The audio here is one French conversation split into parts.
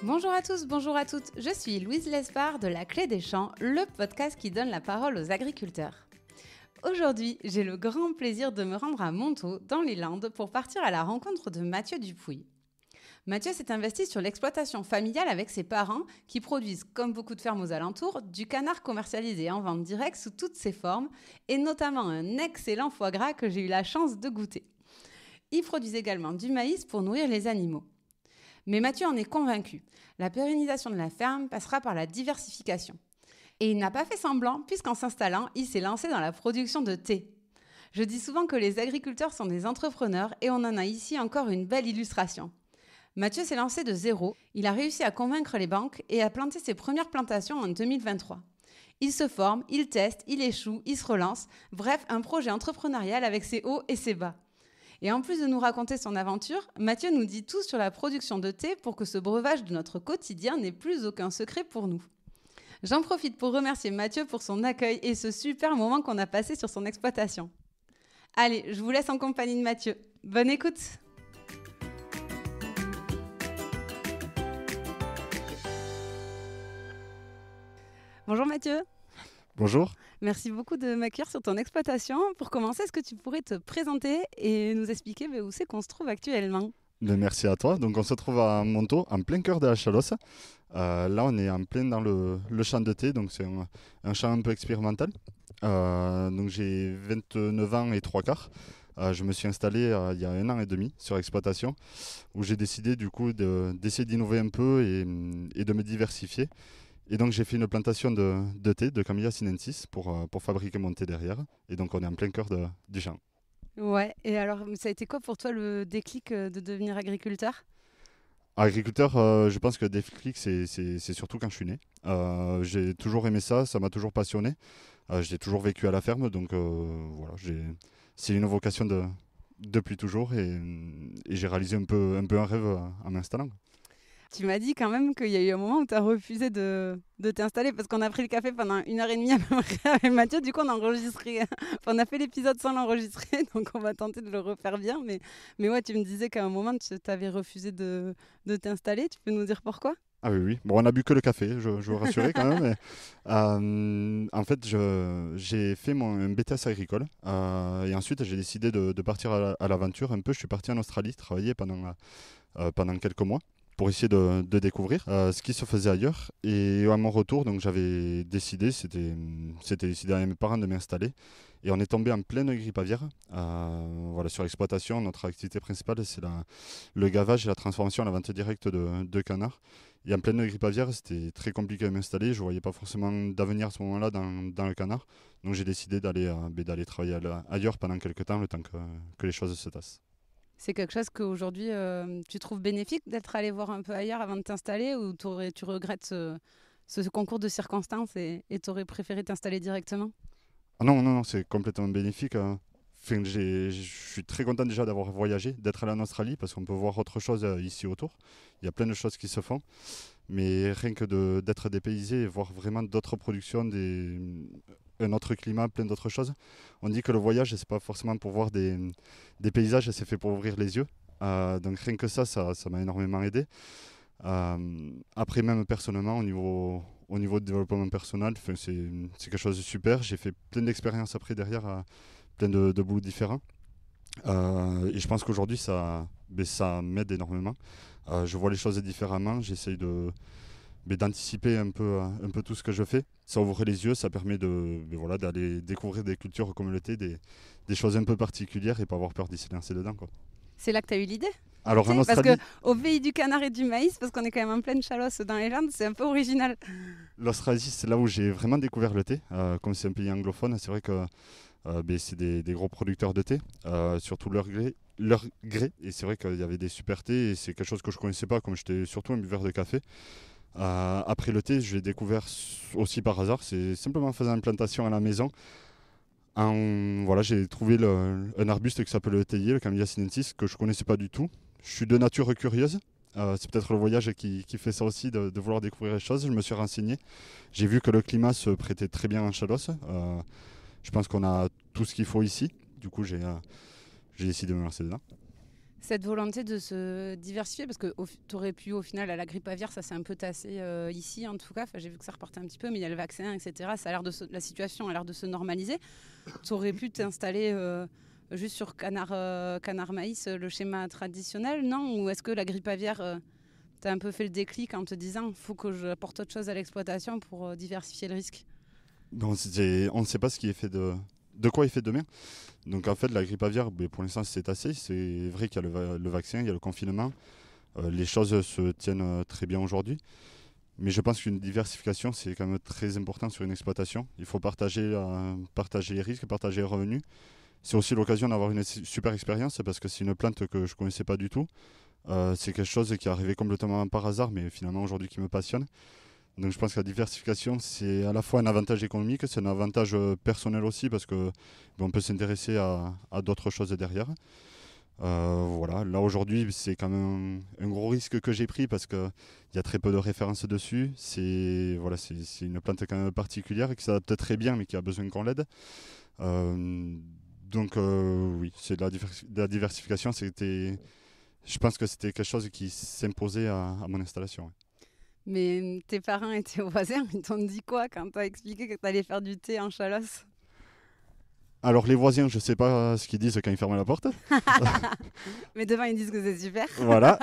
Bonjour à tous, bonjour à toutes, je suis Louise Lespard de La Clé des Champs, le podcast qui donne la parole aux agriculteurs. Aujourd'hui, j'ai le grand plaisir de me rendre à Montaut, dans les Landes, pour partir à la rencontre de Mathieu Dupuy. Mathieu s'est investi sur l'exploitation familiale avec ses parents qui produisent, comme beaucoup de fermes aux alentours, du canard commercialisé en vente directe sous toutes ses formes et notamment un excellent foie gras que j'ai eu la chance de goûter. Il produit également du maïs pour nourrir les animaux. Mais Mathieu en est convaincu. La pérennisation de la ferme passera par la diversification. Et il n'a pas fait semblant puisqu'en s'installant, il s'est lancé dans la production de thé. Je dis souvent que les agriculteurs sont des entrepreneurs et on en a ici encore une belle illustration. Mathieu s'est lancé de zéro, il a réussi à convaincre les banques et à planter ses premières plantations en 2023. Il se forme, il teste, il échoue, il se relance, bref, un projet entrepreneurial avec ses hauts et ses bas. Et en plus de nous raconter son aventure, Mathieu nous dit tout sur la production de thé pour que ce breuvage de notre quotidien n'ait plus aucun secret pour nous. J'en profite pour remercier Mathieu pour son accueil et ce super moment qu'on a passé sur son exploitation. Allez, je vous laisse en compagnie de Mathieu. Bonne écoute! Bonjour Mathieu. Bonjour. Merci beaucoup de m'accueillir sur ton exploitation. Pour commencer, est-ce que tu pourrais te présenter et nous expliquer où c'est qu'on se trouve actuellement ? Merci à toi. Donc on se trouve à Montaut, en plein cœur de la Chalosse. Là, on est en plein dans le champ de thé, donc c'est un champ un peu expérimental. Donc j'ai 29 ans et 3 quarts. Je me suis installé il y a 1 an et demi sur l'exploitation, où j'ai décidé du coup d'essayer d'innover un peu et de me diversifier. Et donc j'ai fait une plantation de thé, de Camellia sinensis, pour fabriquer mon thé derrière. Et donc on est en plein cœur du champ. Ouais, et alors ça a été quoi pour toi le déclic de devenir agriculteur ? Agriculteur, je pense que le déclic, c'est surtout quand je suis né. J'ai toujours aimé ça, ça m'a toujours passionné. J'ai toujours vécu à la ferme, donc voilà, c'est une vocation depuis toujours et j'ai réalisé un peu un rêve en m'installant. Tu m'as dit quand même qu'il y a eu un moment où tu as refusé de t'installer parce qu'on a pris le café pendant 1h30 à peu près avec Mathieu. Du coup, on a enregistré, on a fait l'épisode sans l'enregistrer, donc on va tenter de le refaire bien. Mais ouais, tu me disais qu'à un moment, tu avais refusé de t'installer. Tu peux nous dire pourquoi ? Ah oui, oui. Bon, on n'a bu que le café, je vous rassurer quand même. Mais, en fait, j'ai fait un BTS agricole et ensuite j'ai décidé de partir à l'aventure un peu. Je suis parti en Australie travailler pendant quelques mois, pour essayer de découvrir ce qui se faisait ailleurs. Et à mon retour, donc j'avais décidé, c'était décidé à mes parents de m'installer. Et on est tombé en pleine grippe aviaire. Voilà, sur l'exploitation, notre activité principale, c'est le gavage et la transformation à la vente directe de canards. Et en pleine grippe aviaire, c'était très compliqué à m'installer. Je ne voyais pas forcément d'avenir à ce moment-là dans le canard. Donc j'ai décidé d'aller travailler ailleurs pendant quelques temps, le temps que les choses se tassent. C'est quelque chose qu'aujourd'hui, tu trouves bénéfique d'être allé voir un peu ailleurs avant de t'installer ou tu regrettes ce concours de circonstances et tu aurais préféré t'installer directement ? Ah non, c'est complètement bénéfique. Enfin, je suis très content déjà d'avoir voyagé, d'être allé en Australie parce qu'on peut voir autre chose ici autour. Il y a plein de choses qui se font. Mais rien que d'être dépaysé et voir vraiment d'autres productions, un autre climat, plein d'autres choses. On dit que le voyage, c'est pas forcément pour voir des paysages, c'est fait pour ouvrir les yeux. Donc rien que ça m'a énormément aidé. Après, même personnellement, au niveau de développement personnel, c'est quelque chose de super. J'ai fait plein d'expériences après derrière, plein de boulots différents. Et je pense qu'aujourd'hui, ça m'aide énormément. Je vois les choses différemment. J'essaye d'anticiper un peu tout ce que je fais. Ça ouvre les yeux, ça permet d'aller découvrir des cultures comme le thé, des choses un peu particulières et pas avoir peur d'y se lancer dedans, quoi. C'est là que tu as eu l'idée ? Alors en Australie, parce qu'au pays du canard et du maïs, parce qu'on est quand même en pleine Chalosse dans les Landes, c'est un peu original. l'Australie, c'est là où j'ai vraiment découvert le thé. Comme c'est un pays anglophone, c'est vrai que c'est des gros producteurs de thé, surtout leur gré. Et c'est vrai qu'il y avait des super thés et c'est quelque chose que je ne connaissais pas, comme j'étais surtout un buveur de café. Après le thé, je l'ai découvert aussi par hasard. C'est simplement en faisant une plantation à la maison. J'ai trouvé un arbuste qui s'appelle le théier, le Camellia sinensis, que je ne connaissais pas du tout. Je suis de nature curieuse. C'est peut-être le voyage qui fait ça aussi, de vouloir découvrir les choses. Je me suis renseigné. J'ai vu que le climat se prêtait très bien en Chalosse. Je pense qu'on a tout ce qu'il faut ici. Du coup, j'ai décidé de me lancer dedans. Cette volonté de se diversifier, parce que tu aurais pu, au final, à la grippe aviaire, ça s'est un peu tassé ici, en tout cas. J'ai vu que ça repartait un petit peu, mais il y a le vaccin, etc. La situation a l'air de se normaliser. Tu aurais pu t'installer juste sur canard maïs, le schéma traditionnel, non? Ou est-ce que la grippe aviaire, t'as un peu fait le déclic en te disant il faut que j'apporte autre chose à l'exploitation pour diversifier le risque? On ne sait pas ce qui est fait de quoi est fait demain. Donc en fait, la grippe aviaire, pour l'instant, c'est assez. C'est vrai qu'il y a le vaccin, il y a le confinement. Les choses se tiennent très bien aujourd'hui. Mais je pense qu'une diversification, c'est quand même très important sur une exploitation. Il faut partager les risques, partager les revenus. C'est aussi l'occasion d'avoir une super expérience parce que c'est une plante que je ne connaissais pas du tout. C'est quelque chose qui est arrivé complètement par hasard, mais finalement aujourd'hui qui me passionne. Donc je pense que la diversification, c'est à la fois un avantage économique, c'est un avantage personnel aussi parce que on peut s'intéresser à d'autres choses derrière. Voilà, là aujourd'hui, c'est quand même un gros risque que j'ai pris parce qu'il y a très peu de références dessus. C'est une plante quand même particulière qui s'adapte très bien mais qui a besoin qu'on l'aide. Oui, c'est de la diversification. Je pense que c'était quelque chose qui s'imposait à mon installation. Ouais. Mais tes parents et tes voisins, ils t'ont dit quoi quand t'as expliqué que t'allais faire du thé en Chalosse? Alors les voisins, je sais pas ce qu'ils disent quand ils ferment la porte. Mais devant, ils disent que c'est super. Voilà.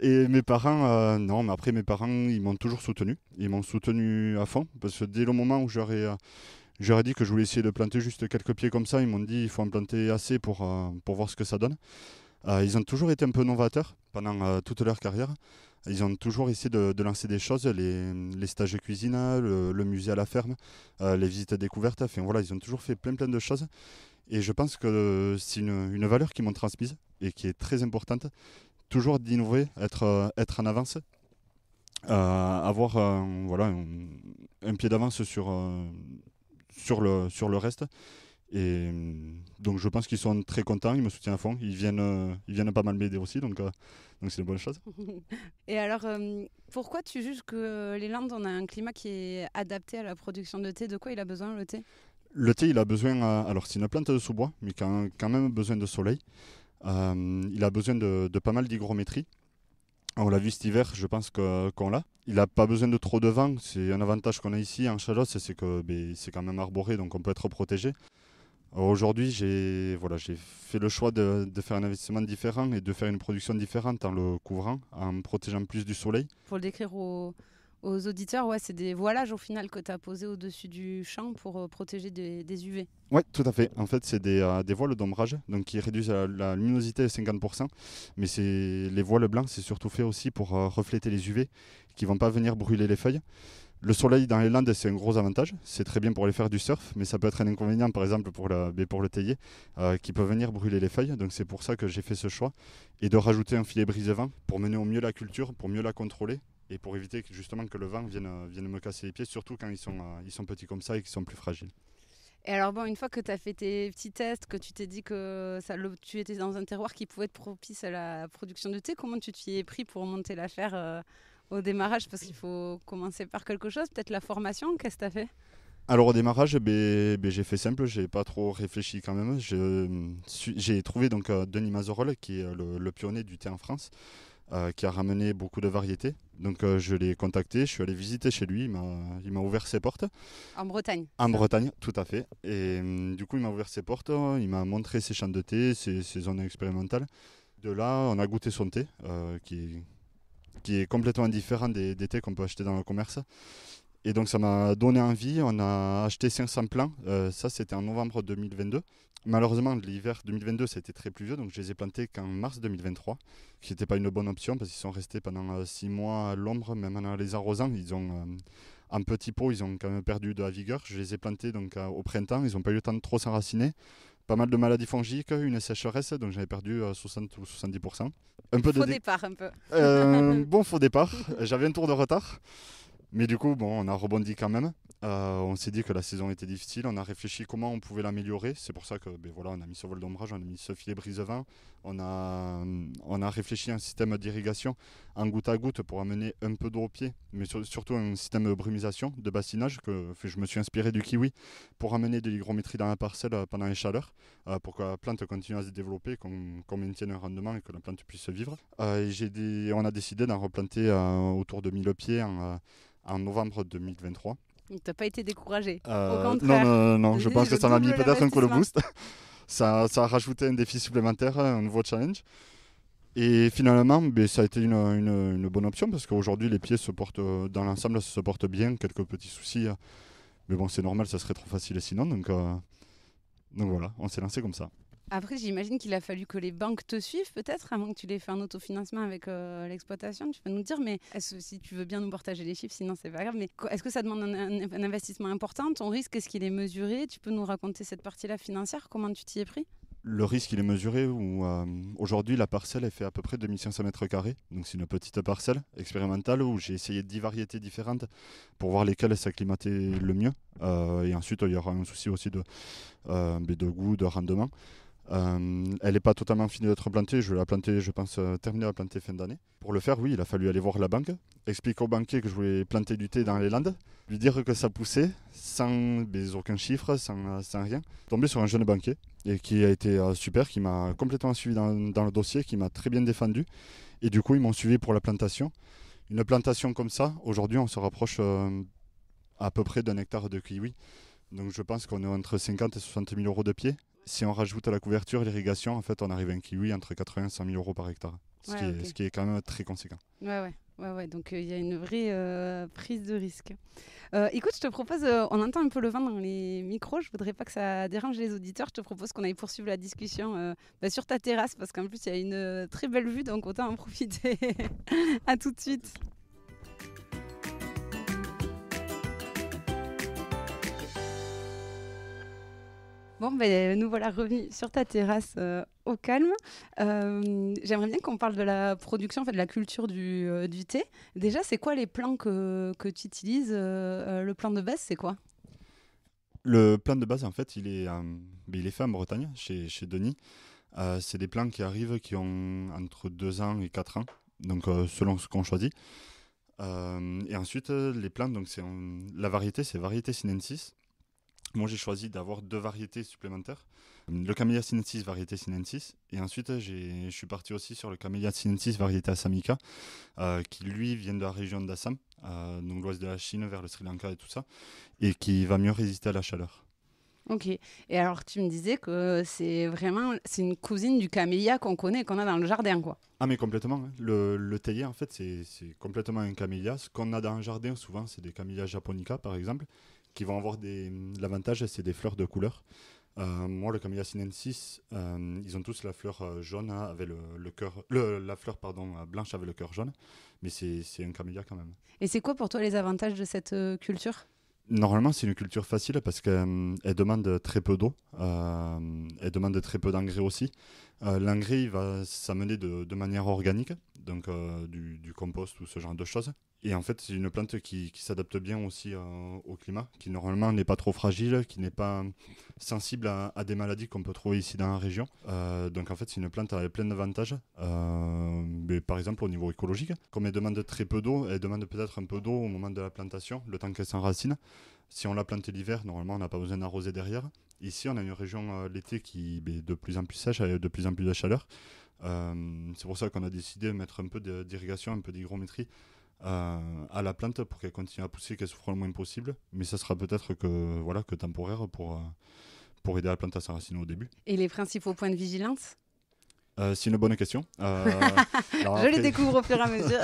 Et mes parents, non, mais après mes parents, ils m'ont toujours soutenu. Ils m'ont soutenu à fond. Parce que dès le moment où j'aurais dit que je voulais essayer de planter juste quelques pieds comme ça, ils m'ont dit il faut en planter assez pour voir ce que ça donne. Ils ont toujours été un peu novateurs pendant toute leur carrière. Ils ont toujours essayé de lancer des choses, les stages de cuisine, le musée à la ferme, les visites découvertes. Enfin, voilà, ils ont toujours fait plein de choses. Et je pense que c'est une valeur qu'ils m'ont transmise et qui est très importante. Toujours d'innover, être en avance, avoir un pied d'avance sur le reste. Et donc je pense qu'ils sont très contents, ils me soutiennent à fond, ils viennent pas mal m'aider aussi, donc c'est une bonne chose. Et alors, pourquoi tu juges que les Landes, on a un climat qui est adapté à la production de thé? De quoi il a besoin le thé? Le thé, il a besoin, alors c'est une plante de sous-bois, mais qui a quand même besoin de soleil. Il a besoin de pas mal d'hygrométrie. On l'a vu cet hiver, je pense qu'on l'a. Il n'a pas besoin de trop de vent, c'est un avantage qu'on a ici en Chalosse, c'est que c'est quand même arboré, donc on peut être protégé. Aujourd'hui, j'ai fait le choix de faire un investissement différent et de faire une production différente en le couvrant, en me protégeant plus du soleil. Pour le décrire aux auditeurs, ouais, c'est des voilages au final que tu as posés au-dessus du champ pour protéger des UV. Oui, tout à fait. En fait, c'est des voiles d'ombrage donc qui réduisent la luminosité de 50%. Mais les voiles blancs, c'est surtout fait aussi pour refléter les UV qui ne vont pas venir brûler les feuilles. Le soleil dans les Landes, c'est un gros avantage. C'est très bien pour aller faire du surf, mais ça peut être un inconvénient, par exemple, pour le théier, qui peut venir brûler les feuilles. Donc c'est pour ça que j'ai fait ce choix. Et de rajouter un filet brise-vent pour mener au mieux la culture, pour mieux la contrôler et pour éviter justement que le vent vienne me casser les pieds, surtout quand ils sont petits comme ça et qu'ils sont plus fragiles. Et alors bon, une fois que tu as fait tes petits tests, que tu t'es dit que tu étais dans un terroir qui pouvait être propice à la production de thé, comment tu t'y es pris pour monter l'affaire au démarrage? Parce qu'il faut commencer par quelque chose, peut-être la formation, qu'est-ce que tu as fait? Alors au démarrage, j'ai fait simple, j'ai pas trop réfléchi quand même. J'ai trouvé donc Denis Mazerolles, qui est le pionnier du thé en France, qui a ramené beaucoup de variétés. Donc je l'ai contacté, je suis allé visiter chez lui, il m'a ouvert ses portes. En Bretagne? En Bretagne, tout à fait. Et du coup, il m'a ouvert ses portes, il m'a montré ses champs de thé, ses zones expérimentales. De là, on a goûté son thé, qui est complètement différent des thés qu'on peut acheter dans le commerce. Et donc ça m'a donné envie, on a acheté 500 plants, ça c'était en novembre 2022. Malheureusement l'hiver 2022 c'était très pluvieux, donc je les ai plantés qu'en mars 2023, ce qui n'était pas une bonne option parce qu'ils sont restés pendant 6 mois à l'ombre, même en les arrosant, en petits pots ils ont quand même perdu de la vigueur. Je les ai plantés donc, au printemps, ils n'ont pas eu le temps de trop s'enraciner. Pas mal de maladies fongiques, une sécheresse, donc j'avais perdu 60 ou 70%. Départ un peu. Bon faux départ, j'avais un tour de retard. Mais du coup, on a rebondi quand même. On s'est dit que la saison était difficile, on a réfléchi comment on pouvait l'améliorer. C'est pour ça que voilà, on a mis ce vol d'ombrage, on a mis ce filet brise-vent. On a réfléchi à un système d'irrigation en goutte à goutte pour amener un peu d'eau au pied, mais surtout un système de brumisation, de bassinage, que je me suis inspiré du kiwi pour amener de l'hygrométrie dans la parcelle pendant les chaleurs, pour que la plante continue à se développer, qu'on maintienne un rendement et que la plante puisse vivre. On a décidé d'en replanter autour de 1000 pieds en novembre 2023. Donc, tu n'as pas été découragé. Au Non, contraire. non, je pense que ça m'a mis peut-être un coup de l'investissement. boost. Ça a rajouté un défi supplémentaire, un nouveau challenge. Et finalement, ça a été une bonne option parce qu'aujourd'hui, les pieds se portent, dans l'ensemble, se portent bien. Quelques petits soucis. Mais bon, c'est normal, ça serait trop facile sinon. Donc voilà, on s'est lancé comme ça. Après, j'imagine qu'il a fallu que les banques te suivent, peut-être, avant que tu les fasses en autofinancement avec l'exploitation. Tu peux nous dire, mais si tu veux bien nous partager les chiffres, sinon c'est pas grave. Mais est-ce que ça demande un investissement important? Ton risque, est-ce qu'il est mesuré? Tu peux nous raconter cette partie-là financière? Comment tu t'y es pris? Le risque, il est mesuré. Aujourd'hui, la parcelle, elle fait à peu près 2500 mètres carrés. Donc, c'est une petite parcelle expérimentale où j'ai essayé 10 variétés différentes pour voir lesquelles s'acclimater le mieux. Et ensuite, il y aura un souci aussi de goût, de rendement. Elle n'est pas totalement finie d'être plantée. Je vais la planter, je pense, terminer la planter fin d'année. Pour le faire, oui, il a fallu aller voir la banque, expliquer au banquier que je voulais planter du thé dans les Landes, lui dire que ça poussait, sans aucun chiffre, sans rien. Tombé sur un jeune banquier et qui a été super, qui m'a complètement suivi dans le dossier, qui m'a très bien défendu. Et du coup, ils m'ont suivi pour la plantation. Une plantation comme ça, aujourd'hui, on se rapproche à peu près d'1 hectare de kiwi. Donc je pense qu'on est entre 50 et 60 000 euros de pied. Si on rajoute la couverture et l'irrigation, en fait, on arrive à un kiwi entre 80 et 100 000 euros par hectare. Ce qui est quand même très conséquent. Ouais. Donc il y a une vraie prise de risque. Écoute, je te propose, on entend un peu le vent dans les micros, je voudrais pas que ça dérange les auditeurs. Je te propose qu'on aille poursuivre la discussion sur ta terrasse, parce qu'en plus il y a une très belle vue, donc autant en profiter. À tout de suite. Bon, nous voilà revenus sur ta terrasse au calme. J'aimerais bien qu'on parle de la production, en fait, de la culture du thé. Déjà, c'est quoi les plants que tu utilises? Le plant de base, c'est quoi? Le plant de base, en fait, il est fait en Bretagne, chez Denis. C'est des plants qui arrivent, qui ont entre 2 ans et 4 ans, donc selon ce qu'on choisit. Et ensuite, les plantes, donc la variété, c'est variété sinensis. Moi, j'ai choisi d'avoir 2 variétés supplémentaires. Le Camellia sinensis, variété sinensis. Et ensuite, je suis parti aussi sur le Camellia sinensis, variété assamica, qui lui vient de la région d'Assam, donc l'ouest de la Chine, vers le Sri Lanka et tout ça, et qui va mieux résister à la chaleur. Ok. Et alors, tu me disais que c'est une cousine du camélia qu'on connaît, qu'on a dans le jardin, quoi. Ah, mais complètement. Hein. Le théier, en fait, c'est complètement un camélia. Ce qu'on a dans le jardin, souvent, c'est des camélias japonica, par exemple, qui vont avoir l'avantage, c'est des fleurs de couleur. Moi, le Camellia sinensis, ils ont tous la fleur jaune avec le cœur, la fleur blanche avec le cœur jaune, mais c'est un camélia quand même. Et c'est quoi pour toi les avantages de cette culture? Normalement, c'est une culture facile parce qu'elle demande très peu d'eau, elle demande très peu d'engrais aussi. L'engrais, il va s'amener de manière organique, donc du compost ou ce genre de choses. Et en fait, c'est une plante qui s'adapte bien aussi au climat, qui normalement n'est pas trop fragile, qui n'est pas sensible à des maladies qu'on peut trouver ici dans la région. Donc en fait, c'est une plante avec plein d'avantages. Mais par exemple, au niveau écologique, comme elle demande très peu d'eau, elle demande peut-être un peu d'eau au moment de la plantation, le temps qu'elle s'enracine. Si on l'a plantée l'hiver, normalement, on n'a pas besoin d'arroser derrière. Ici, on a une région l'été qui est de plus en plus sèche, avec de plus en plus de chaleur. C'est pour ça qu'on a décidé de mettre un peu d'irrigation, un peu d'hygrométrie à la plante pour qu'elle continue à pousser, qu'elle souffre le moins possible. Mais ça sera peut-être que temporaire pour aider la plante à s'enraciner au début. Et les principaux points de vigilance? C'est une bonne question. Je les découvre au fur et à mesure.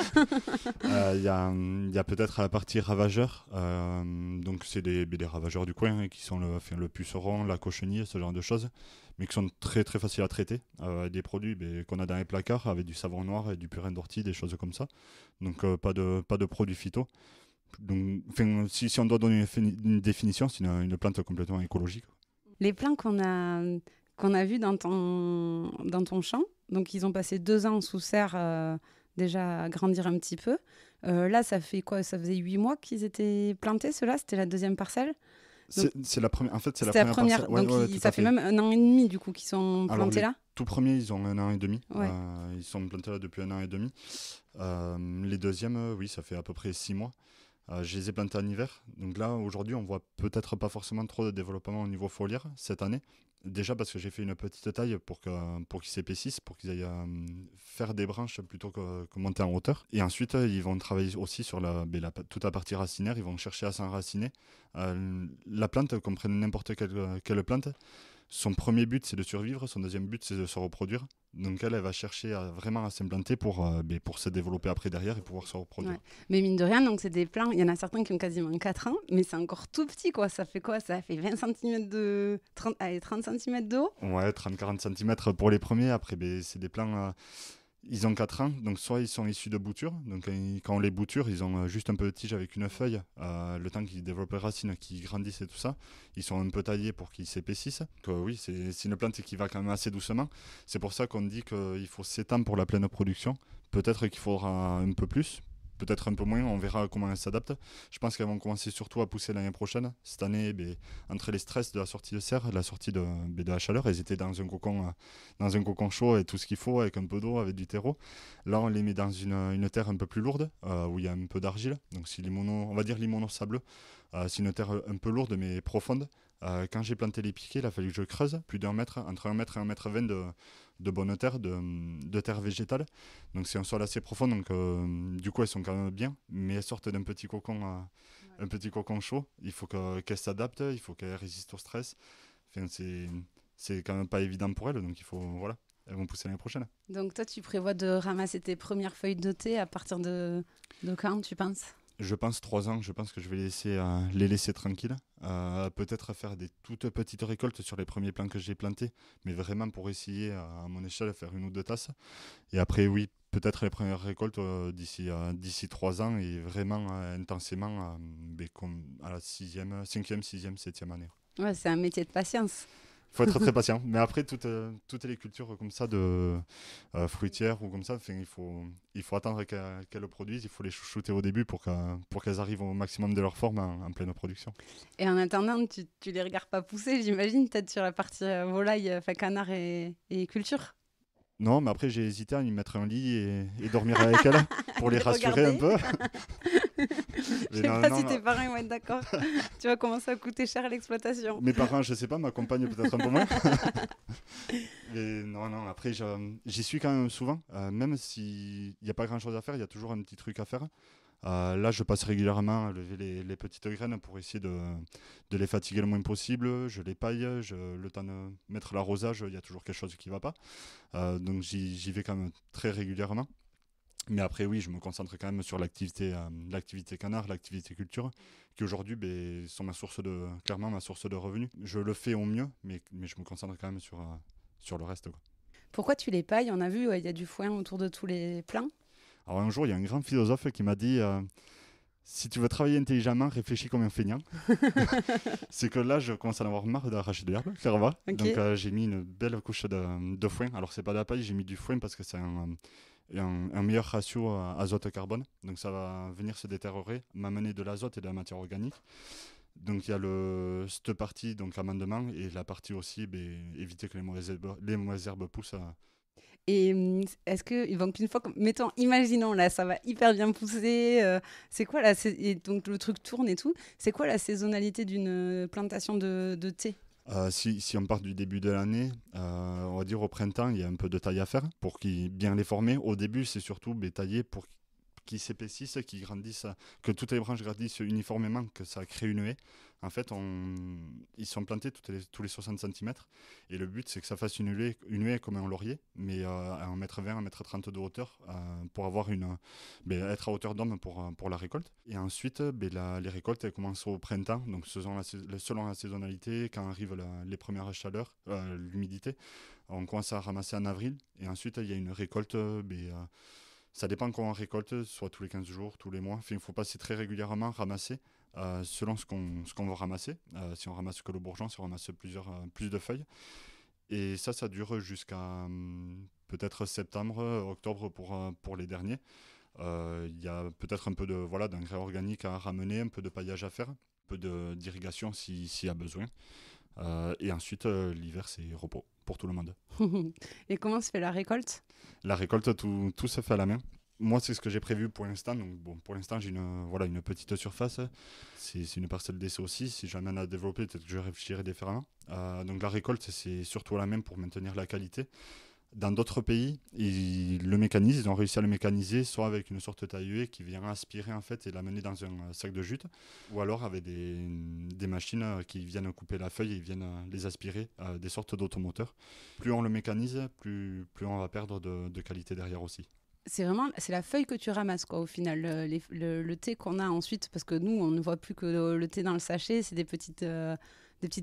Il y a peut-être la partie ravageur. Donc c'est des ravageurs du coin qui sont le puceron, la cochenille, ce genre de choses, mais qui sont très très faciles à traiter. Des produits qu'on a dans les placards avec du savon noir et du purin d'ortie, des choses comme ça. Donc pas de produits phyto. Donc, si on doit donner une définition, c'est une plante complètement écologique. Les plants qu'on a vus dans ton champ, donc ils ont passé 2 ans sous serre déjà à grandir un petit peu. Là, ça fait quoi? Ça faisait 8 mois qu'ils étaient plantés, ceux-là? C'était la deuxième parcelle? C'est la première. En fait, c'est la C'était la première première. parcelle. Ouais, Donc, ouais, tout ça à fait fait. même 1 an et demi, du coup, qu'ils sont Alors, plantés les là? tout premiers, ils ont 1 an et demi. Ouais. Ils sont plantés là depuis 1 an et demi. Les deuxièmes, oui, ça fait à peu près 6 mois. Je les ai plantés en hiver. Donc là, aujourd'hui, on voit peut-être pas forcément trop de développement au niveau foliaire cette année. Déjà parce que j'ai fait une petite taille pour qu'ils s'épaississent, pour qu'ils aillent faire des branches plutôt que monter en hauteur. Et ensuite, ils vont travailler aussi sur toute la partie racinaire. Ils vont chercher à s'enraciner. La plante, comme n'importe quelle plante, son premier but, c'est de survivre. Son deuxième but, c'est de se reproduire. Donc elle va chercher vraiment à s'implanter pour se développer après derrière et pouvoir se reproduire. Ouais. Mais mine de rien, donc c'est des plants, il y en a certains qui ont quasiment 4 ans, mais c'est encore tout petit, quoi. Ça fait quoi? Ça fait 20 cm de... 30 cm de haut? Ouais, 30-40 cm pour les premiers. Après, c'est des plants... ils ont 4 ans, donc soit ils sont issus de boutures. Donc quand on les bouture, ils ont juste un peu de tige avec une feuille. Le temps qu'ils développent les racines, qu'ils grandissent et tout ça. Ils sont un peu taillés pour qu'ils s'épaississent. Donc, oui, c'est une plante qui va quand même assez doucement. C'est pour ça qu'on dit qu'il faut 7 ans pour la pleine production. Peut-être qu'il faudra un peu plus. Peut-être un peu moins, on verra comment elles s'adaptent. Je pense qu'elles vont commencer surtout à pousser l'année prochaine. Cette année, entre les stress de la sortie de serre, la sortie de la chaleur, elles étaient dans un cocon chaud et tout ce qu'il faut, avec un peu d'eau, avec du terreau. Là, on les met dans une terre un peu plus lourde, où il y a un peu d'argile. Donc, on va dire limono-sableux. C'est une terre un peu lourde mais profonde. Quand j'ai planté les piquets, il a fallu que je creuse plus d'1 mètre, entre 1 mètre et 1,20 m de bonne terre, de terre végétale. Donc c'est un sol assez profond, donc du coup elles sont quand même bien, mais elles sortent d'un petit cocon, un petit cocon chaud. Il faut qu'elles s'adaptent, il faut qu'elles résistent au stress. Enfin, c'est quand même pas évident pour elles, donc voilà, elles vont pousser l'année prochaine. Donc toi, tu prévois de ramasser tes premières feuilles de thé à partir de quand, tu penses? Je pense 3 ans, je pense que je vais les laisser tranquilles. Peut-être faire des toutes petites récoltes sur les premiers plants que j'ai plantés, mais vraiment pour essayer à mon échelle faire 1 ou 2 tasses. Et après, oui, peut-être les premières récoltes d'ici 3 ans et vraiment intensément comme à la 5e, 6e, 7e année. Ouais, c'est un métier de patience. Il faut être très patient. Mais après, toutes les cultures comme ça, de fruitières ou comme ça, il faut attendre qu'elles le produisent. Il faut les chouchouter au début pour qu'elles arrivent au maximum de leur forme en pleine production. Et en attendant, tu les regardes pas pousser, j'imagine, peut-être sur la partie volaille, enfin canard et culture. Non, mais après, j'ai hésité à y mettre un lit et dormir avec elle pour les rassurer un peu. Je sais pas si tes parents vont être d'accord. Tu vas commencer à coûter cher l'exploitation. Mes parents, je sais pas, ma compagne peut-être un peu moins. Mais non, après, j'y suis quand même souvent. Même s'il n'y a pas grand-chose à faire, il y a toujours un petit truc à faire. Là, je passe régulièrement à lever les petites graines pour essayer de les fatiguer le moins possible. Je les paille, le temps de mettre l'arrosage, il y a toujours quelque chose qui ne va pas. Donc j'y vais quand même très régulièrement. Mais après, oui, je me concentre quand même sur l'activité canard, l'activité culture, qui aujourd'hui sont clairement ma source de revenus. Je le fais au mieux, mais je me concentre quand même sur le reste, quoi. Pourquoi tu les pailles? On a vu, il y a du foin autour de tous les plants. Alors un jour, il y a un grand philosophe qui m'a dit si tu veux travailler intelligemment, réfléchis comme un feignant. C'est que là, je commence à en avoir marre d'arracher de l'herbe, clairement. Okay. Donc j'ai mis une belle couche de foin. Alors c'est pas de la paille, j'ai mis du foin parce que c'est un meilleur ratio azote-carbone. Donc ça va venir se détériorer, m'amener de l'azote et de la matière organique. Donc il y a cette partie, donc amendement, et la partie aussi, éviter que les mauvaises herbes poussent. Et est-ce que, donc une fois, mettons, imaginons là, ça va hyper bien pousser, c'est quoi là, et donc le truc tourne et tout, c'est quoi la saisonnalité d'une plantation de thé? Si on part du début de l'année, on va dire au printemps, il y a un peu de taille à faire pour bien les former. Au début, c'est surtout tailler pour qu'ils s'épaississent, qu'ils grandissent, que toutes les branches grandissent uniformément, que ça crée une haie. En fait, ils sont plantés tous les 60 cm et le but, c'est que ça fasse une haie comme un laurier, mais à 1,20 m, 1,30 m de hauteur pour avoir être à hauteur d'homme pour la récolte. Et ensuite, les récoltes elles commencent au printemps, donc selon la saisonnalité, quand arrivent les premières chaleurs, l'humidité, on commence à ramasser en avril et ensuite il y a une récolte. Ça dépend quand on récolte, soit tous les 15 jours, tous les mois. Enfin, il faut passer très régulièrement, ramasser, selon ce qu'on va ramasser. Si on ramasse que le bourgeon, si on ramasse plus de feuilles. Et ça dure jusqu'à peut-être septembre, octobre pour les derniers. Il y a peut-être un peu d'engrais organique à ramener, un peu de paillage à faire, un peu d'irrigation s'il y a besoin. Et ensuite, l'hiver, c'est repos pour tout le monde. Et comment se fait la récolte? La récolte, tout se fait à la main. Moi, c'est ce que j'ai prévu pour l'instant. Donc, bon, pour l'instant, j'ai une petite surface. C'est une parcelle d'essai aussi. Si j'amène à développer, peut-être que je réfléchirai différemment. Donc, la récolte, c'est surtout à la main pour maintenir la qualité. Dans d'autres pays, ils le mécanisent. Ils ont réussi à le mécaniser, soit avec une sorte de taille qui vient aspirer en fait et l'amener dans un sac de jute, ou alors avec des machines qui viennent couper la feuille et viennent les aspirer, des sortes d'automoteurs. Plus on le mécanise, plus on va perdre de qualité derrière aussi. C'est la feuille que tu ramasses, quoi, au final, le thé qu'on a ensuite, parce que nous, on ne voit plus que le thé dans le sachet, c'est des petites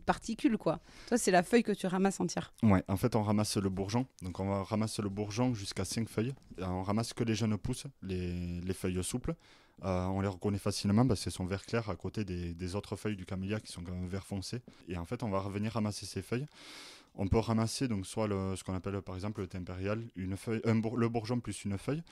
particules, quoi. Toi, c'est la feuille que tu ramasses entière. Ouais, en fait, on ramasse le bourgeon. Donc, on ramasse le bourgeon jusqu'à 5 feuilles. Et on ramasse que les jeunes pousses, les feuilles souples. On les reconnaît facilement parce qu'elles sont vert clair à côté des autres feuilles du camélia qui sont quand même vert foncé. Et en fait, on va revenir ramasser ces feuilles. On peut ramasser donc soit ce qu'on appelle par exemple le thé impérial, le bourgeon plus une feuille,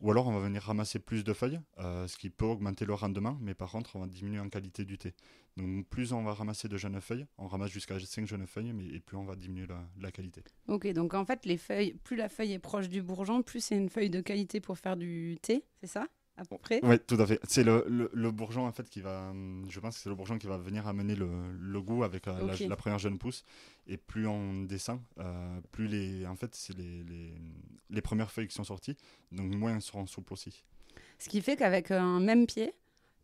ou alors on va venir ramasser plus de feuilles, ce qui peut augmenter le rendement, mais par contre on va diminuer en qualité du thé. Donc plus on va ramasser de jeunes feuilles, on ramasse jusqu'à 5 jeunes feuilles, et plus on va diminuer la qualité. Ok, donc en fait, les feuilles, plus la feuille est proche du bourgeon, plus c'est une feuille de qualité pour faire du thé, c'est ça, à peu près? Oui, tout à fait. C'est le bourgeon en fait je pense que c'est le bourgeon qui va venir amener le goût avec Ok. la première jeune pousse. Et plus on descend, plus en fait c'est les premières feuilles qui sont sorties, donc moins elles seront souples aussi. Ce qui fait qu'avec un même pied,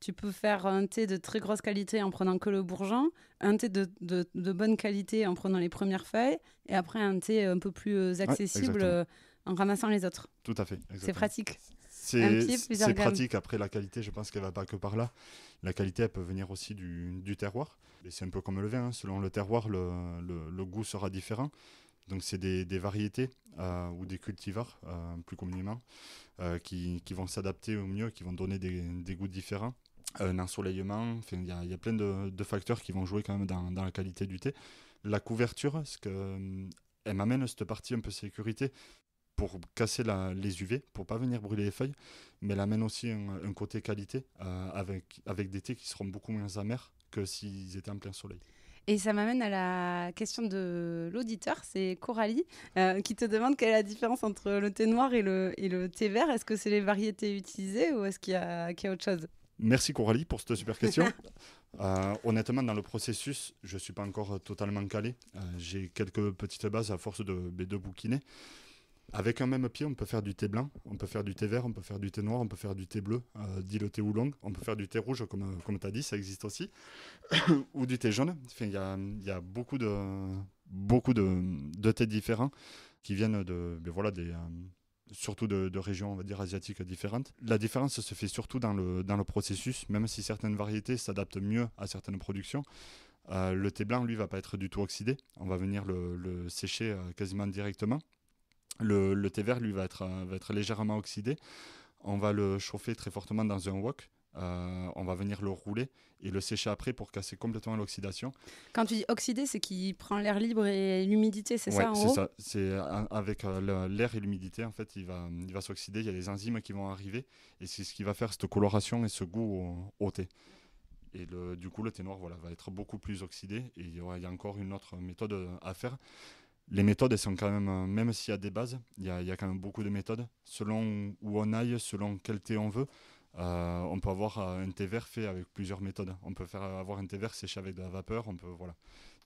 tu peux faire un thé de très grosse qualité en prenant que le bourgeon, un thé de bonne qualité en prenant les premières feuilles, et après un thé un peu plus accessible en ramassant les autres. Tout à fait. Exactement. C'est pratique. Un pied, plusieurs C'est gammes. pratique. Après, la qualité, je pense qu'elle va pas que par là. La qualité, elle peut venir aussi du terroir. Et c'est un peu comme le vin. Selon le terroir, le goût sera différent. Donc, c'est des variétés ou des cultivars, plus communément, qui vont s'adapter au mieux, qui vont donner des goûts différents. Un ensoleillement, il y a plein de facteurs qui vont jouer quand même dans la qualité du thé. La couverture, elle m'amène cette partie un peu sécurité pour casser les UV, pour pas venir brûler les feuilles, mais elle amène aussi un côté qualité avec des thés qui seront beaucoup moins amers que s'ils étaient en plein soleil. Et ça m'amène à la question de l'auditeur, c'est Coralie, qui te demande quelle est la différence entre le thé noir et le thé vert. Est-ce que c'est les variétés utilisées ou est-ce qu'il y a autre chose? Merci Coralie pour cette super question. Honnêtement, dans le processus, je ne suis pas encore totalement calé. J'ai quelques petites bases à force de bouquiner. Avec un même pied, on peut faire du thé blanc, on peut faire du thé vert, on peut faire du thé noir, on peut faire du thé bleu, dit le thé oolong, on peut faire du thé rouge, comme tu as dit, ça existe aussi, ou du thé jaune. Enfin, il y a beaucoup de thés différents qui viennent surtout de régions, on va dire, asiatiques différentes. La différence se fait surtout dans le processus, même si certaines variétés s'adaptent mieux à certaines productions. Le thé blanc, lui, va pas être du tout oxydé. On va venir le sécher quasiment directement. Le thé vert, lui, va être légèrement oxydé. On va le chauffer très fortement dans un wok. On va venir le rouler et le sécher après pour casser complètement l'oxydation. Quand tu dis oxydé, c'est qu'il prend l'air libre et l'humidité, c'est ça en c'est gros? ça. C'est avec l'air et l'humidité, en fait, il va s'oxyder. Il y a des enzymes qui vont arriver et c'est ce qui va faire cette coloration et ce goût au thé. Et du coup, le thé noir va être beaucoup plus oxydé et il y a encore une autre méthode à faire. Les méthodes, elles sont quand même s'il y a des bases, il y a quand même beaucoup de méthodes. Selon où on aille, selon quel thé on veut, on peut avoir un thé vert fait avec plusieurs méthodes. On peut avoir un thé vert séché avec de la vapeur. Voilà.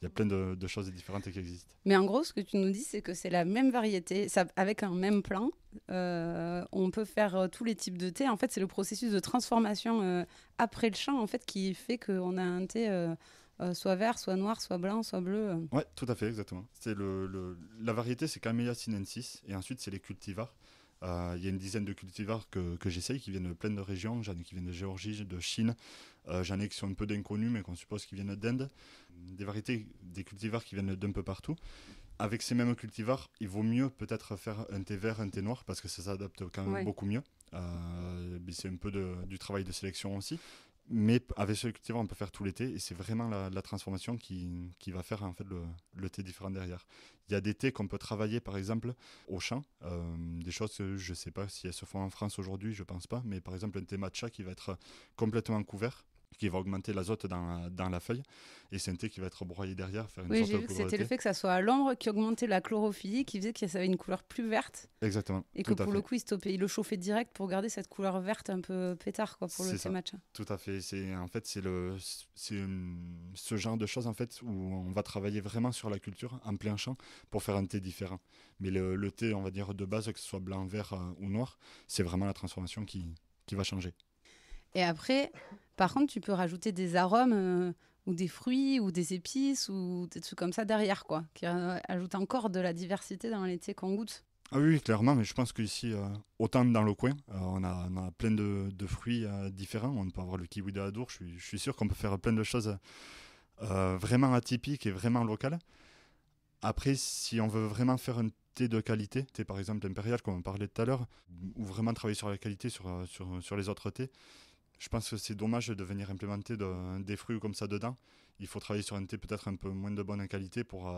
Il y a plein de choses différentes qui existent. Mais en gros, ce que tu nous dis, c'est que c'est la même variété, avec un même plan. On peut faire tous les types de thé. En fait, c'est le processus de transformation après le champ en fait, qui fait qu'on a un thé soit vert, soit noir, soit blanc, soit bleu. Oui, tout à fait, exactement. La variété, c'est Camellia sinensis. Et ensuite, c'est les cultivars. Il y a une dizaine de cultivars que j'essaye qui viennent de plein de régions. J'en ai qui viennent de Géorgie, de Chine. J'en ai qui sont un peu d'inconnus, mais qu'on suppose qu'ils viennent d'Inde. Des variétés, des cultivars qui viennent d'un peu partout. Avec ces mêmes cultivars, il vaut mieux peut-être faire un thé vert, un thé noir, parce que ça s'adapte quand même beaucoup mieux. C'est un peu du travail de sélection aussi. Mais avec ce cultivar, on peut faire tout l'été et c'est vraiment la transformation qui va faire en fait le thé différent derrière. Il y a des thés qu'on peut travailler par exemple au champ, des choses que je ne sais pas si elles se font en France aujourd'hui, je ne pense pas, mais par exemple un thé matcha qui va être complètement couvert, qui va augmenter l'azote dans la feuille et c'est un thé qui va être broyé derrière, faire une Oui, sorte j'ai de vu que poudre de c'était le thé. fait que ça soit à l'ombre qui augmentait la chlorophylle, qui faisait que ça avait une couleur plus verte Exactement, et que tout à pour fait. le coup, il le chauffait direct pour garder cette couleur verte un peu pétard quoi, pour le C'est thé ça. matcha. Tout à fait. C'est ce genre de choses en fait où on va travailler vraiment sur la culture en plein champ pour faire un thé différent. Mais le thé, on va dire de base, que ce soit blanc, vert ou noir, c'est vraiment la transformation qui va changer. Et après, par contre, tu peux rajouter des arômes ou des fruits ou des épices ou des trucs comme ça derrière, quoi, qui ajoutent encore de la diversité dans les thés qu'on goûte. Ah oui, oui, clairement, mais je pense qu'ici, autant dans le coin, on a plein de fruits différents. On peut avoir le kiwi de Hadour. Je suis sûr qu'on peut faire plein de choses vraiment atypiques et vraiment locales. Après, si on veut vraiment faire un thé de qualité, thé par exemple impérial, comme on parlait tout à l'heure, ou vraiment travailler sur la qualité sur les autres thés, je pense que c'est dommage de venir implémenter des fruits comme ça dedans. Il faut travailler sur un thé peut-être un peu moins de bonne qualité pour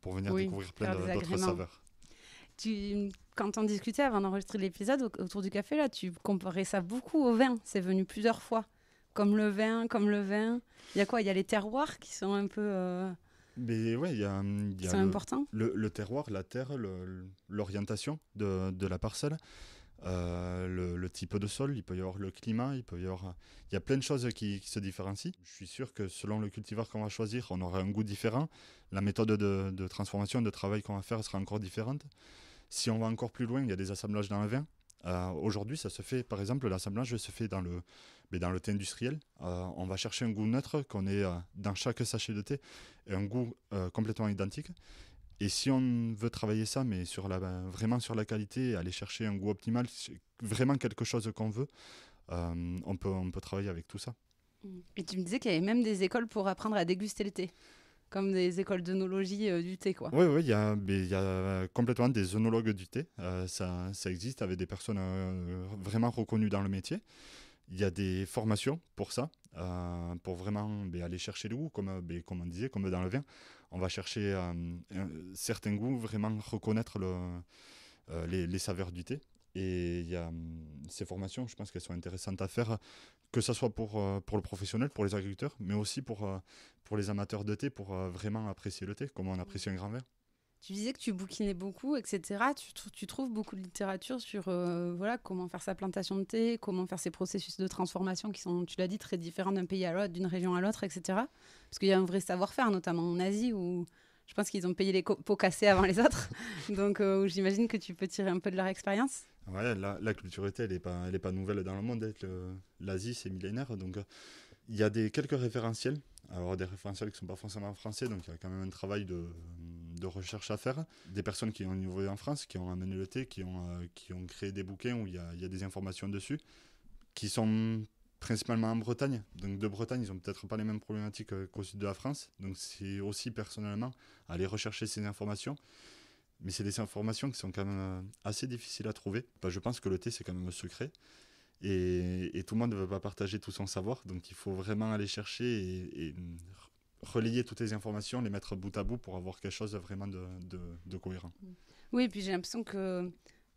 venir Oui, découvrir plein faire des d'autres agréments. saveurs. Quand on discutait avant d'enregistrer l'épisode autour du café, là, tu comparais ça beaucoup au vin. C'est venu plusieurs fois. Comme le vin, comme le vin. Il y a quoi? Il y a les terroirs qui sont un peu Mais ouais, il qui y a sont importants. le terroir, la terre, l'orientation de la parcelle, le type de sol, il peut y avoir le climat, il y a plein de choses qui se différencient. Je suis sûr que selon le cultivar qu'on va choisir, on aura un goût différent. La méthode de transformation, de travail qu'on va faire sera encore différente. Si on va encore plus loin, il y a des assemblages dans le vin. Aujourd'hui, ça se fait, par exemple, l'assemblage se fait dans le thé industriel. On va chercher un goût neutre qu'on ait dans chaque sachet de thé, et un goût complètement identique. Et si on veut travailler ça, mais vraiment sur la qualité, aller chercher un goût optimal, vraiment quelque chose qu'on veut, on peut travailler avec tout ça. Et tu me disais qu'il y avait même des écoles pour apprendre à déguster le thé. Comme des écoles d'œnologie du thé, quoi. Oui, oui, il y a complètement des œnologues du thé. Ça existe avec des personnes vraiment reconnues dans le métier. Il y a des formations pour ça, pour vraiment aller chercher le goût, comme on disait, comme dans le vin. On va chercher certains goûts, vraiment reconnaître les saveurs du thé. Et il y a ces formations, je pense qu'elles sont intéressantes à faire, que ce soit pour le professionnel, pour les agriculteurs, mais aussi pour les amateurs de thé, pour vraiment apprécier le thé, comme on apprécie un grand verre. Tu disais que tu bouquinais beaucoup, etc. Tu trouves beaucoup de littérature sur voilà, comment faire sa plantation de thé, comment faire ses processus de transformation qui sont, tu l'as dit, très différents d'un pays à l'autre, d'une région à l'autre, etc. Parce qu'il y a un vrai savoir-faire, notamment en Asie, où je pense qu'ils ont payé les pots cassés avant les autres. Donc où j'imagine que tu peux tirer un peu de leur expérience. Ouais, la culture thé, elle est pas nouvelle dans le monde. L'Asie, c'est millénaire. Donc, il y a quelques référentiels. Alors, des référentiels qui ne sont pas forcément en français, donc il y a quand même un travail de recherche à faire. Des personnes qui ont innové en France, qui ont amené le thé, qui ont créé des bouquins où il y a des informations dessus, qui sont principalement en Bretagne. Donc, de Bretagne, ils n'ont peut-être pas les mêmes problématiques qu'au sud de la France. Donc, c'est aussi personnellement aller rechercher ces informations. Mais c'est des informations qui sont quand même assez difficiles à trouver. Je pense que le thé, c'est quand même un secret. Et tout le monde ne veut pas partager tout son savoir. Donc il faut vraiment aller chercher et relayer toutes les informations, les mettre bout à bout pour avoir quelque chose vraiment de cohérent. Oui, et puis j'ai l'impression que,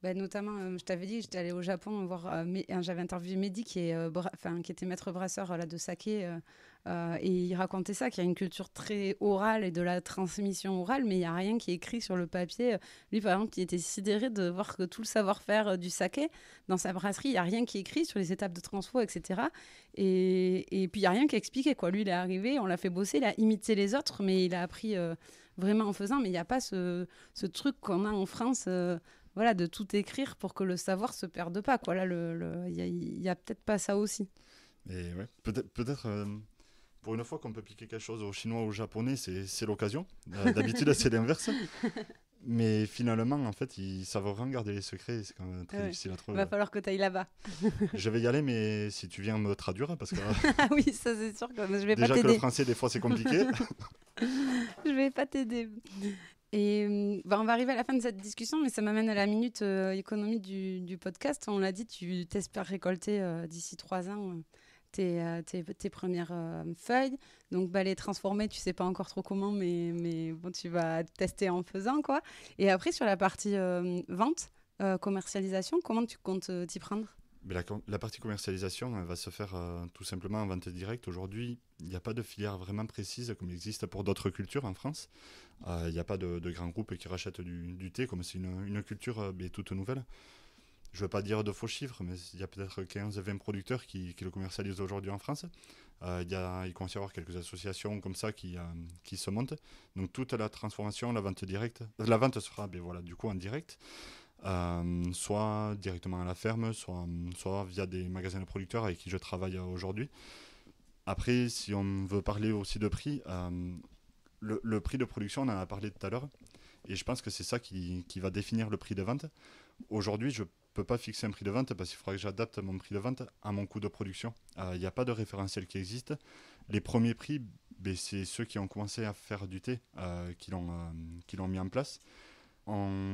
notamment, je t'avais dit, j'étais allée au Japon voir, j'avais interviewé Mehdi qui était maître brasseur là, de saké, et il racontait ça, qu'il y a une culture très orale et de la transmission orale, mais il n'y a rien qui est écrit sur le papier. Lui, par exemple, il était sidéré de voir que tout le savoir-faire du saké, dans sa brasserie, il n'y a rien qui est écrit sur les étapes de transfo, etc. Et puis, il n'y a rien qui est expliqué, quoi. Lui, il est arrivé, on l'a fait bosser, il a imité les autres, mais il a appris vraiment en faisant. Mais il n'y a pas ce truc qu'on a en France... voilà, de tout écrire pour que le savoir se perde pas, quoi. Là, il y a peut-être pas ça aussi. Et ouais, peut-être pour une fois qu'on peut piquer quelque chose aux Chinois ou aux Japonais, c'est l'occasion. D'habitude, c'est l'inverse. Mais finalement, en fait, ils savent vraiment garder les secrets. C'est quand même très difficile à trouver. Il va falloir que tu ailles là-bas. Je vais y aller, mais si tu viens me traduire, parce que Ah oui, ça c'est sûr que je vais déjà pas que t'aider. le français, des fois, c'est compliqué. Je vais pas t'aider. Et on va arriver à la fin de cette discussion, mais ça m'amène à la minute économie du podcast. On l'a dit, tu t'espères récolter d'ici 3 ans tes premières feuilles. Donc, les transformer, tu sais pas encore trop comment, mais bon, tu vas tester en faisant, quoi. Et après, sur la partie vente, commercialisation, comment tu comptes t'y prendre ? Mais la partie commercialisation, elle va se faire tout simplement en vente directe. Aujourd'hui, il n'y a pas de filière vraiment précise comme il existe pour d'autres cultures en France. Il n'y a pas de grands groupes qui rachètent du thé, comme c'est une culture toute nouvelle. Je ne veux pas dire de faux chiffres, mais il y a peut-être 15-20 producteurs qui le commercialisent aujourd'hui en France. Il commence à y avoir quelques associations comme ça qui se montent. Donc toute la transformation, la vente directe, la vente sera du coup en direct. Soit directement à la ferme, soit via des magasins de producteurs avec qui je travaille aujourd'hui. Après, si on veut parler aussi de prix, le prix de production, on en a parlé tout à l'heure, et je pense que c'est ça qui va définir le prix de vente. Aujourd'hui, je ne peux pas fixer un prix de vente parce qu'il faudra que j'adapte mon prix de vente à mon coût de production. Il n'y a pas de référentiel qui existe. Les premiers prix, c'est ceux qui ont commencé à faire du thé qui l'ont mis en place.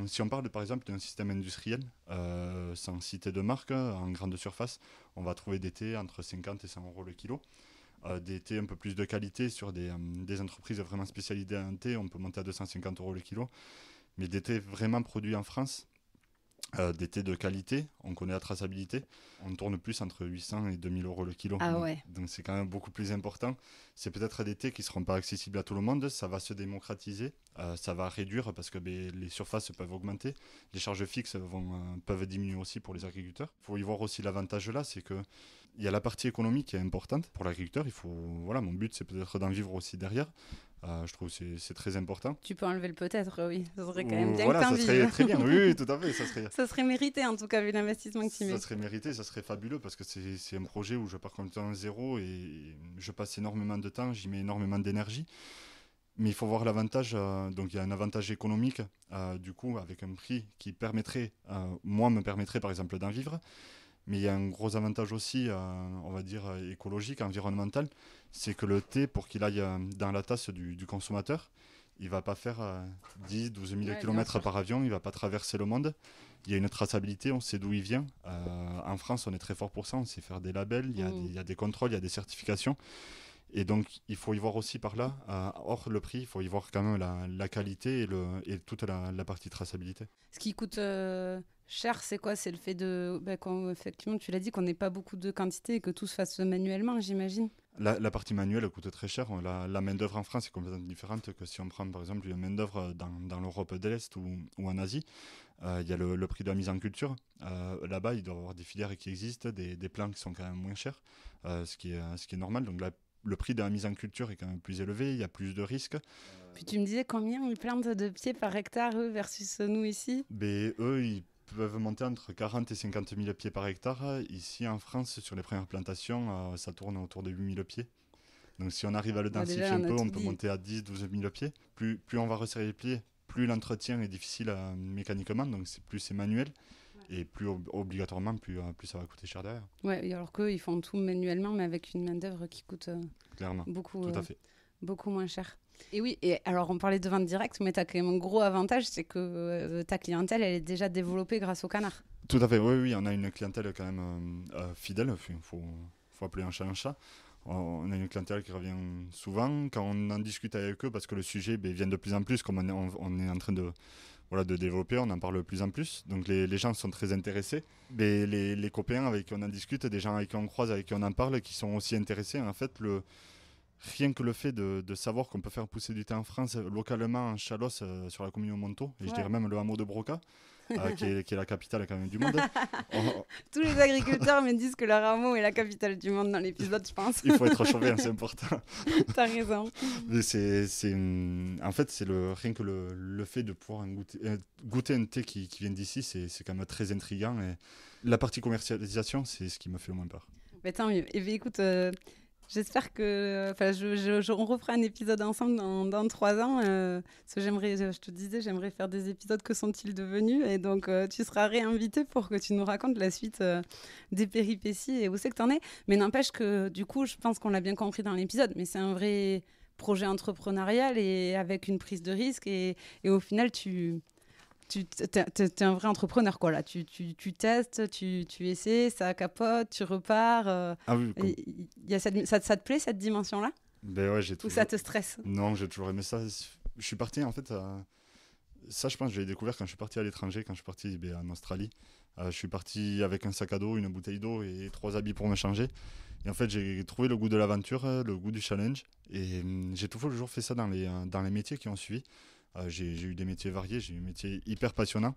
Si on parle par exemple d'un système industriel, sans citer de marque, en grande surface, on va trouver des thés entre 50 et 100 euros le kilo. Des thés un peu plus de qualité sur des entreprises vraiment spécialisées en thé, on peut monter à 250 euros le kilo. Mais des thés vraiment produits en France, des thés de qualité, on connaît la traçabilité, on tourne plus entre 800 et 2000 euros le kilo. Ah ouais. Donc c'est quand même beaucoup plus important. C'est peut-être des thés qui ne seront pas accessibles à tout le monde, ça va se démocratiser, ça va réduire parce que les surfaces peuvent augmenter, les charges fixes peuvent diminuer aussi pour les agriculteurs. Il faut y voir aussi l'avantage là, c'est qu'il y a la partie économique qui est importante pour l'agriculteur. Mon but c'est peut-être d'en vivre aussi derrière. Je trouve que c'est très important. Tu peux enlever le peut-être, oui. Ça serait quand même bien que ça t'en serait vives. très bien, oui, tout à fait. Ça serait mérité, en tout cas, vu l'investissement que tu mets. Ça serait mérité, ça serait fabuleux parce que c'est un projet où je pars complètement à zéro et je passe énormément de temps, j'y mets énormément d'énergie. Mais il faut voir l'avantage, donc il y a un avantage économique, du coup, avec un prix qui me permettrait par exemple d'en vivre. Mais il y a un gros avantage aussi, on va dire, écologique, environnemental, c'est que le thé, pour qu'il aille dans la tasse du consommateur, il ne va pas faire 10 12 000 km par avion, il ne va pas traverser le monde. Il y a une traçabilité, on sait d'où il vient. En France, on est très fort pour ça, on sait faire des labels, il y a des contrôles, il y a des certifications. Et donc, il faut y voir aussi par là, hors le prix, il faut y voir quand même la qualité et toute la partie traçabilité. Ce qui coûte cher, c'est quoi ? C'est le fait effectivement, tu l'as dit, qu'on n'ait pas beaucoup de quantité et que tout se fasse manuellement, j'imagine. La partie manuelle coûte très cher. La main-d'œuvre en France est complètement différente que si on prend par exemple une main-d'œuvre dans l'Europe de l'Est ou en Asie. Il y a le prix de la mise en culture. Là-bas, il doit y avoir des filières qui existent, des plants qui sont quand même moins chers, ce qui est normal. Donc le prix de la mise en culture est quand même plus élevé, il y a plus de risques. Puis tu me disais combien ils plantent de pieds par hectare, eux, versus nous ici ? Eux, ils peuvent monter entre 40 et 50 000 pieds par hectare. Ici, en France, sur les premières plantations, ça tourne autour de 8 000 pieds. Donc si on arrive à le densifier un peu, on peut monter à 10 12 000 pieds. Plus on va resserrer les pieds, plus l'entretien est difficile mécaniquement, donc plus c'est manuel. Et plus obligatoirement, plus ça va coûter cher derrière. Ouais, alors qu'eux, ils font tout manuellement, mais avec une main-d'œuvre qui coûte clairement, beaucoup, tout à fait. Beaucoup moins cher. Et oui, et alors on parlait de vente directe, mais tu as quand même un gros avantage, c'est que ta clientèle, elle est déjà développée grâce au canard. Tout à fait, oui, on a une clientèle quand même fidèle, il faut appeler un chat un chat. On a une clientèle qui revient souvent quand on en discute avec eux, parce que le sujet vient de plus en plus, comme on est en train de développer, on en parle de plus en plus. Donc les gens sont très intéressés. Mais les copains avec qui on en discute, des gens avec qui on croise, avec qui on en parle, qui sont aussi intéressés. En fait, rien que le fait de savoir qu'on peut faire pousser du thé en France, localement en Chalosse, sur la commune de Montaut, et je dirais même le hameau de Broca, qui est la capitale quand même du monde. Tous les agriculteurs me disent que leur hameau est la capitale du monde dans l'épisode, je pense. Il faut être chauffé, c'est important. T'as raison. Mais en fait, c'est rien que le fait de pouvoir goûter un thé qui vient d'ici, c'est quand même très intriguant. Et la partie commercialisation, c'est ce qui me fait le moins peur. Mais tant mieux. Et bien, écoute, j'espère que on refera un épisode ensemble dans 3 ans. Parce que je te disais, j'aimerais faire des épisodes. Que sont-ils devenus ? Et donc, tu seras réinvité pour que tu nous racontes la suite des péripéties et où c'est que tu en es. Mais n'empêche que, du coup, je pense qu'on l'a bien compris dans l'épisode, mais c'est un vrai projet entrepreneurial et avec une prise de risque. Et au final, tu t'es un vrai entrepreneur, quoi, là. Tu testes, tu essaies, ça capote, tu repars. Ah oui, Ça te plaît, cette dimension-là? Ben ouais, Ou ça te stresse? Non, j'ai toujours aimé ça. Je suis parti, en fait, ça, je pense que j'ai découvert quand je suis parti à l'étranger, quand je suis parti en Australie. Je suis parti avec un sac à dos, une bouteille d'eau et 3 habits pour me changer. Et en fait, j'ai trouvé le goût de l'aventure, le goût du challenge. Et j'ai toujours fait ça dans les métiers qui ont suivi. J'ai eu des métiers variés, j'ai eu des métiers hyper passionnants.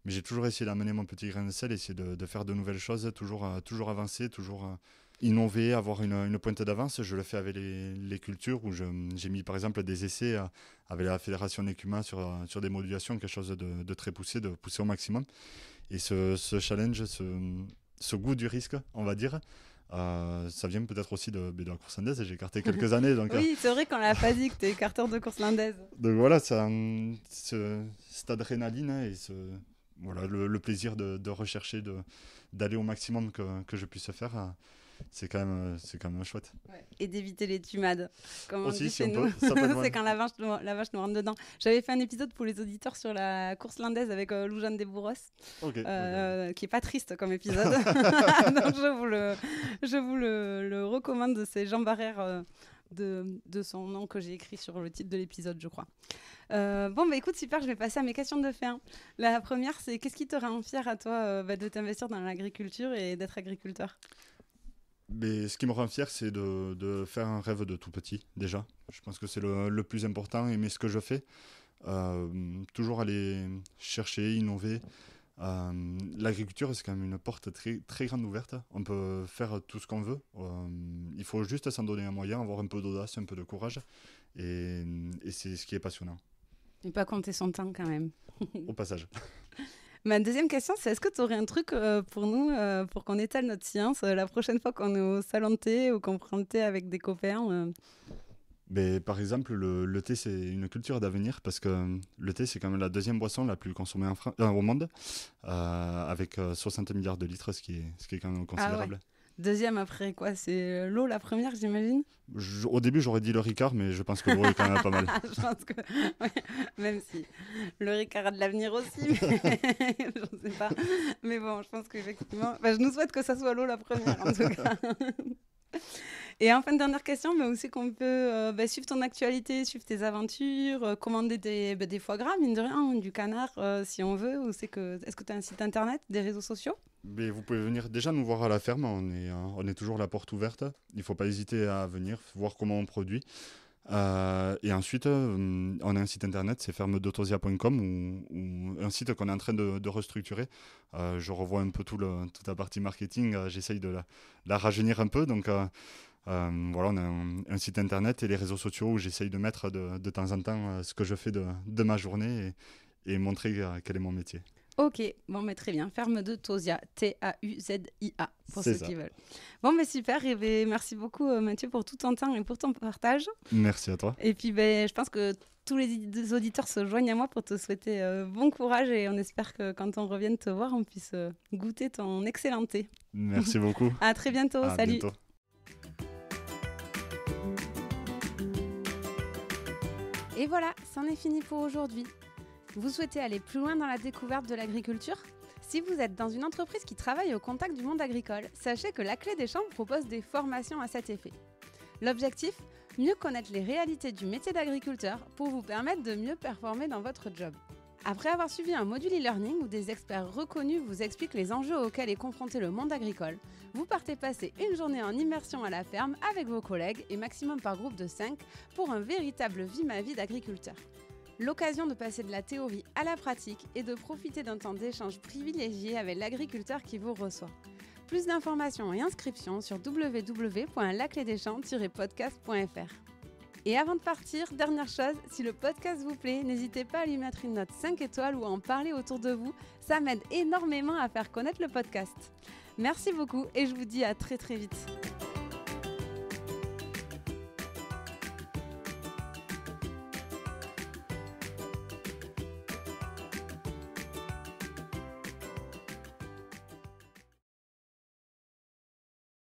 Mais j'ai toujours essayé d'amener mon petit grain de sel, essayer de faire de nouvelles choses, toujours avancer, toujours innover, avoir une pointe d'avance. Je le fais avec les cultures où j'ai mis par exemple des essais avec la Fédération Écuma sur des modulations, quelque chose de très poussé, de pousser au maximum. Et ce challenge, ce goût du risque, on va dire, ça vient peut-être aussi de la course landaise. J'ai écarté quelques années. Donc, oui, c'est vrai qu'on l'a pas dit que tu es écarteur de course landaise. Donc voilà, cette adrénaline et voilà, le plaisir de rechercher, d'aller au maximum que je puisse faire, c'est quand même chouette. Ouais. Et d'éviter les tumades, comme aussi, on dit si chez on nous. peut, C'est quand la vache nous rentre dedans. J'avais fait un épisode pour les auditeurs sur la course landaise avec Lou-Jeanne Desbourros, qui est pas triste comme épisode. Donc je vous le recommande, c'est Jean Barrère, de son nom que j'ai écrit sur le titre de l'épisode, je crois. Écoute, super, je vais passer à mes questions de fin. La première, c'est qu'est-ce qui te rend fier à toi de t'investir dans l'agriculture et d'être agriculteur? Mais ce qui me rend fier, c'est de faire un rêve de tout petit, déjà. Je pense que c'est le plus important, aimer ce que je fais. Toujours aller chercher, innover. L'agriculture, c'est quand même une porte très, très grande ouverte. On peut faire tout ce qu'on veut. Il faut juste s'en donner un moyen, avoir un peu d'audace, un peu de courage. Et c'est ce qui est passionnant. Et pas compter son temps quand même. Au passage. Ma deuxième question, c'est est-ce que tu aurais un truc pour nous, pour qu'on étale notre science la prochaine fois qu'on est au salon de thé ou qu'on prend le thé avec des copains Mais, par exemple, le thé, c'est une culture d'avenir parce que le thé, c'est quand même la deuxième boisson la plus consommée au monde, avec 60 milliards de litres, ce qui est quand même considérable. Ah ouais. Deuxième après quoi? C'est l'eau la première, j'imagine? Au début, j'aurais dit le Ricard, mais je pense que l'eau est quand même pas mal. Je pense que, ouais, même si le Ricard a de l'avenir aussi, mais je ne sais pas. Mais bon, je pense qu'effectivement, je nous souhaite que ça soit l'eau la première, en tout cas. Et enfin, dernière question, mais aussi qu'on peut suivre ton actualité, suivre tes aventures, commander des foie gras, mine de rien, du canard, si on veut. Est-ce que tu as un site internet, des réseaux sociaux? Mais vous pouvez venir déjà nous voir à la ferme, on est toujours la porte ouverte. Il ne faut pas hésiter à venir, voir comment on produit. Et ensuite, on a un site internet, c'est fermedotosia.com, ou un site qu'on est en train de restructurer. Je revois un peu toute la partie marketing, j'essaye de la rajeunir un peu. Donc voilà, on a un site internet et les réseaux sociaux où j'essaye de mettre de temps en temps ce que je fais de ma journée et montrer quel est mon métier. Ok, très bien. Ferme de Tosia, Tauzia, pour c'est ceux ça. qui veulent. Super, et merci beaucoup Mathieu pour tout ton temps et pour ton partage. Merci à toi. Et puis je pense que tous les auditeurs se joignent à moi pour te souhaiter bon courage et on espère que quand on revienne te voir, on puisse goûter ton excellent thé. Merci beaucoup. À très bientôt, À salut. bientôt. Et voilà, c'en est fini pour aujourd'hui. Vous souhaitez aller plus loin dans la découverte de l'agriculture ? Si vous êtes dans une entreprise qui travaille au contact du monde agricole, sachez que la Clé des Champs propose des formations à cet effet. L'objectif ? Mieux connaître les réalités du métier d'agriculteur pour vous permettre de mieux performer dans votre job. Après avoir suivi un module e-learning où des experts reconnus vous expliquent les enjeux auxquels est confronté le monde agricole, vous partez passer une journée en immersion à la ferme avec vos collègues et maximum par groupe de 5 pour un véritable vie-ma-vie d'agriculteur. L'occasion de passer de la théorie à la pratique et de profiter d'un temps d'échange privilégié avec l'agriculteur qui vous reçoit. Plus d'informations et inscriptions sur www.laclédeschamps-podcast.fr. Et avant de partir, dernière chose, si le podcast vous plaît, n'hésitez pas à lui mettre une note 5 étoiles ou à en parler autour de vous, ça m'aide énormément à faire connaître le podcast. Merci beaucoup et je vous dis à très très vite.